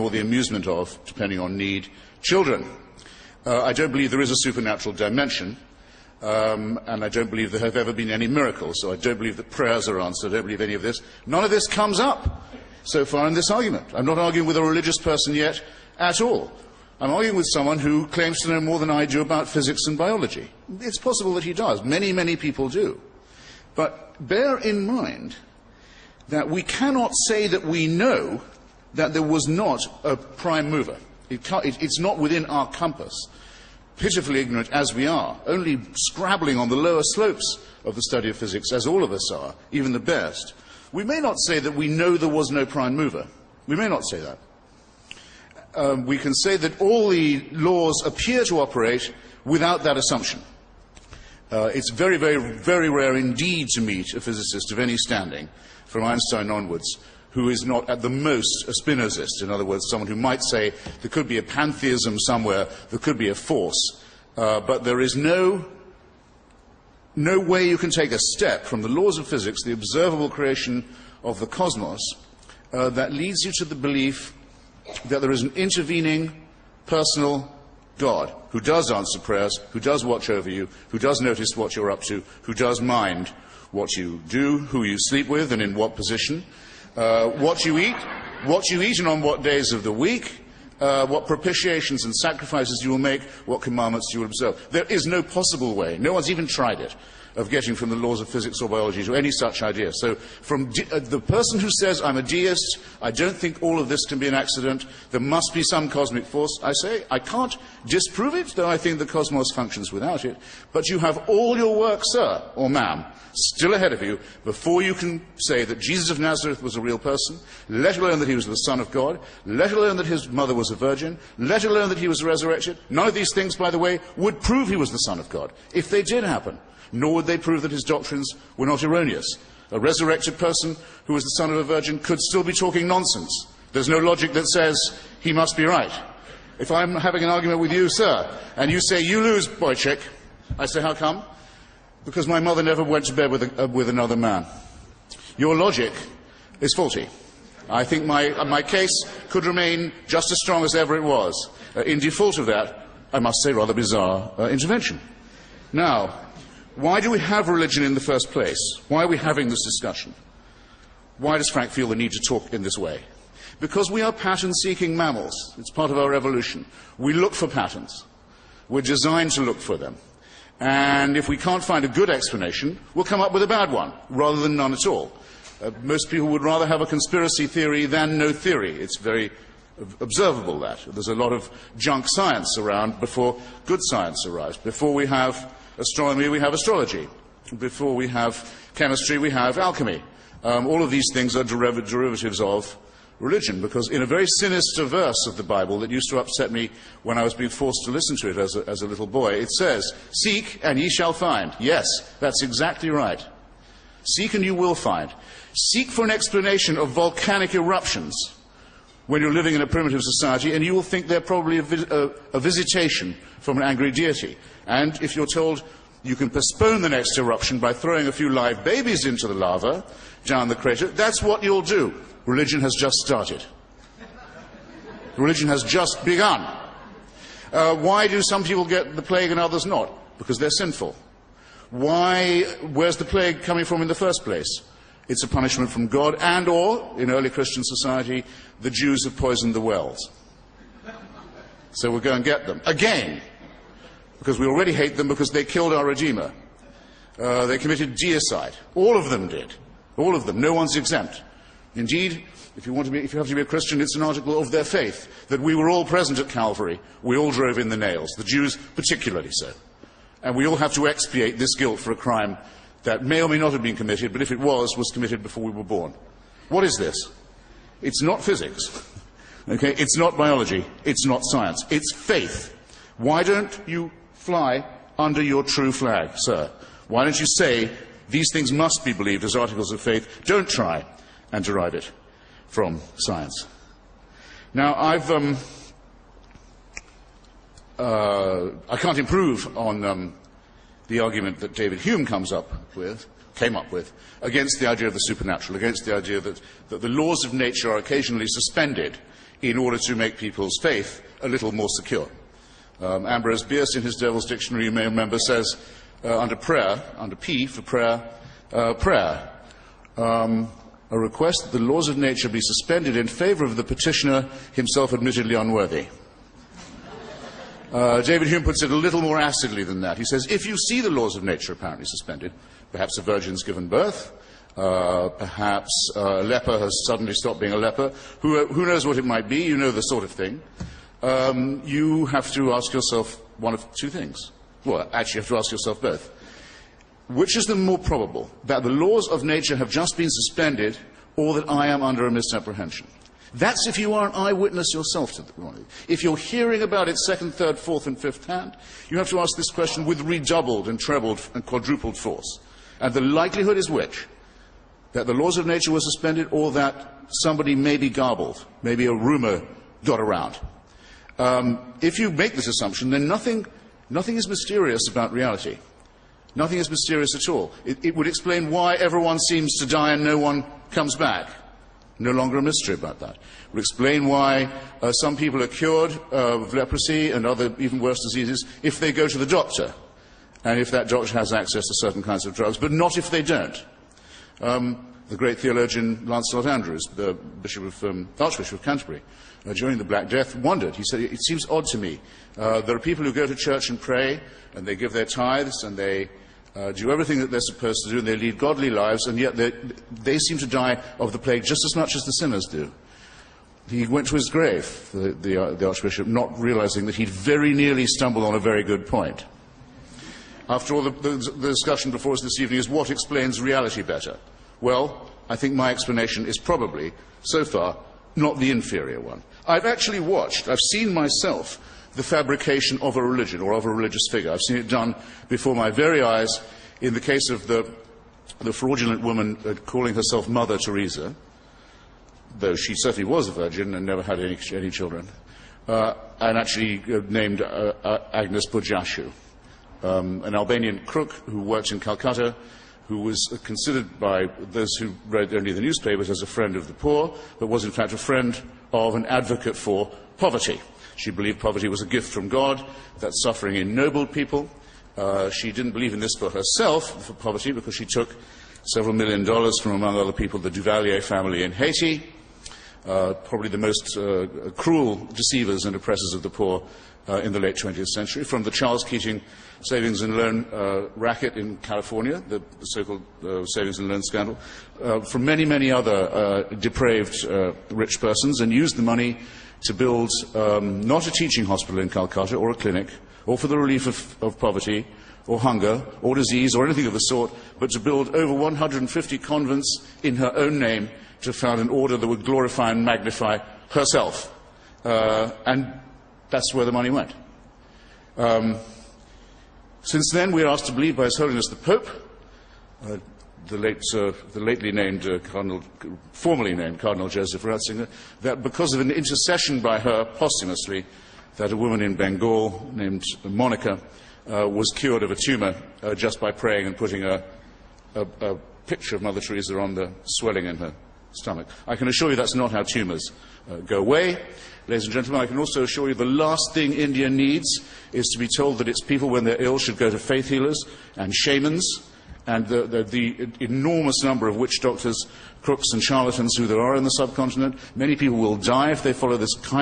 or the amusement of, depending on need, children. I don't believe there is a supernatural dimension, and I don't believe there have ever been any miracles, so I don't believe that prayers are answered. I don't believe any of this. None of this comes up so far in this argument. I'm not arguing with a religious person yet at all. I'm arguing with someone who claims to know more than I do about physics and biology. It's possible that he does. Many, many people do. But bear in mind that we cannot say that we know that there was not a prime mover. It's not within our compass. Pitifully ignorant as we are, only scrabbling on the lower slopes of the study of physics, as all of us are, even the best, we may not say that we know there was no prime mover. We may not say that. We can say that all the laws appear to operate without that assumption. It's very, very, very rare indeed to meet a physicist of any standing, from Einstein onwards, who is not at the most a Spinozist. In other words, someone who might say there could be a pantheism somewhere, there could be a force, but there is no way you can take a step from the laws of physics, the observable creation of the cosmos, that leads you to the belief that there is an intervening personal God who does answer prayers, who does watch over you, who does notice what you're up to, who does mind what you do, who you sleep with and in what position, what you eat and on what days of the week, what propitiations and sacrifices you will make, what commandments you will observe. There is no possible way, no one's even tried it, of getting from the laws of physics or biology to any such idea. So from the person who says, I'm a deist, I don't think all of this can be an accident, there must be some cosmic force, I say, I can't disprove it, though I think the cosmos functions without it, but you have all your work, sir, or ma'am, still ahead of you, before you can say that Jesus of Nazareth was a real person, let alone that he was the Son of God, let alone that his mother was a virgin, let alone that he was resurrected. None of these things, by the way, would prove he was the Son of God, if they did happen. Nor would they prove that his doctrines were not erroneous. A resurrected person who was the son of a virgin could still be talking nonsense. There's no logic that says he must be right. If I'm having an argument with you, sir, and you say, you lose, boy chick, I say, how come? Because my mother never went to bed with another man. Your logic is faulty. I think my case could remain just as strong as ever it was. In default of that, I must say, rather bizarre intervention. Now, why do we have religion in the first place? Why are we having this discussion? Why does Frank feel the need to talk in this way? Because we are pattern-seeking mammals. It's part of our evolution. We look for patterns. We're designed to look for them. And if we can't find a good explanation, we'll come up with a bad one, rather than none at all. Most people would rather have a conspiracy theory than no theory. It's very observable that. There's a lot of junk science around before good science arrives. Before we have astronomy, we have astrology. Before we have chemistry, we have alchemy. All of these things are derivatives of religion, because in a very sinister verse of the Bible that used to upset me when I was being forced to listen to it as a little boy, it says, seek and ye shall find. Yes, that's exactly right. Seek and you will find. Seek for an explanation of volcanic eruptions when you're living in a primitive society, and you will think they're probably a visitation from an angry deity. And if you're told you can postpone the next eruption by throwing a few live babies into the lava down the crater, that's what you'll do. Religion has just started. Religion has just begun. Why do some people get the plague and others not? Because they're sinful. Where's the plague coming from in the first place? It's a punishment from God, and or, in early Christian society, the Jews have poisoned the wells. So we'll go and get them. Again. Because we already hate them because they killed our Redeemer. They committed deicide. All of them did. All of them. No one's exempt. Indeed, if you have to be a Christian, it's an article of their faith that we were all present at Calvary. We all drove in the nails. The Jews particularly so. And we all have to expiate this guilt for a crime that may or may not have been committed, but if it was committed before we were born. What is this? It's not physics. Okay? It's not biology. It's not science. It's faith. Why don't you fly under your true flag, sir? Why don't you say these things must be believed as articles of faith? Don't try and derive it from science. Now, I can't improve on the argument that David Hume came up with, against the idea of the supernatural, against the idea that the laws of nature are occasionally suspended in order to make people's faith a little more secure. Ambrose Bierce, in his Devil's Dictionary, you may remember, says under prayer, under P for prayer, prayer, a request that the laws of nature be suspended in favour of the petitioner, himself admittedly unworthy. David Hume puts it a little more acidly than that. He says, if you see the laws of nature apparently suspended, perhaps a virgin's given birth, perhaps a leper has suddenly stopped being a leper, who knows what it might be, you know the sort of thing, you have to ask yourself one of two things. Well, actually you have to ask yourself both. Which is the more probable, that the laws of nature have just been suspended, or that I am under a misapprehension? That's if you are an eyewitness yourself to the morning. If you're hearing about it second, third, fourth and fifth hand, you have to ask this question with redoubled and trebled and quadrupled force. And the likelihood is which? That the laws of nature were suspended, or that somebody may be garbled, maybe a rumour got around. If you make this assumption, then nothing is mysterious about reality. Nothing is mysterious at all. It would explain why everyone seems to die and no one comes back. No longer a mystery about that. It would explain why some people are cured of leprosy and other even worse diseases if they go to the doctor, and if that doctor has access to certain kinds of drugs, but not if they don't. The great theologian Lancelot Andrewes, the Archbishop of Canterbury, during the Black Death, wondered. He said, it seems odd to me. There are people who go to church and pray, and they give their tithes, and they do everything that they're supposed to do, and they lead godly lives, and yet they seem to die of the plague just as much as the sinners do. He went to his grave, the Archbishop, not realizing that he'd very nearly stumbled on a very good point. After all, the discussion before us this evening is what explains reality better. Well, I think my explanation is probably, so far, not the inferior one. I've seen myself the fabrication of a religion or of a religious figure. I've seen it done before my very eyes in the case of the fraudulent woman calling herself Mother Teresa, though she certainly was a virgin and never had any children, and actually named Agnes Bujashu, an Albanian crook who worked in Calcutta, who was considered by those who read only the newspapers as a friend of the poor, but was in fact a friend of an advocate for poverty. She believed poverty was a gift from God, that suffering ennobled people. She didn't believe in this for herself, for poverty, because she took several $1 million from, among other people, the Duvalier family in Haiti, probably the most cruel deceivers and oppressors of the poor in the late 20th century, from the Charles Keating savings and loan racket in California, the so-called savings and loan scandal, from many, many other depraved rich persons, and used the money to build not a teaching hospital in Calcutta or a clinic, or for the relief of poverty or hunger or disease or anything of the sort, but to build over 150 convents in her own name to found an order that would glorify and magnify herself. And that's where the money went. Since then, we are asked to believe by His Holiness the Pope, the lately named formerly named Cardinal Joseph Ratzinger, that because of an intercession by her posthumously, that a woman in Bengal named Monica was cured of a tumour just by praying and putting a picture of Mother Teresa on the swelling in her stomach. I can assure you that's not how tumours go away. Ladies and gentlemen, I can also assure you the last thing India needs is to be told that its people, when they're ill, should go to faith healers and shamans, and the enormous number of witch doctors, crooks and charlatans who there are in the subcontinent. Many people will die if they follow this kind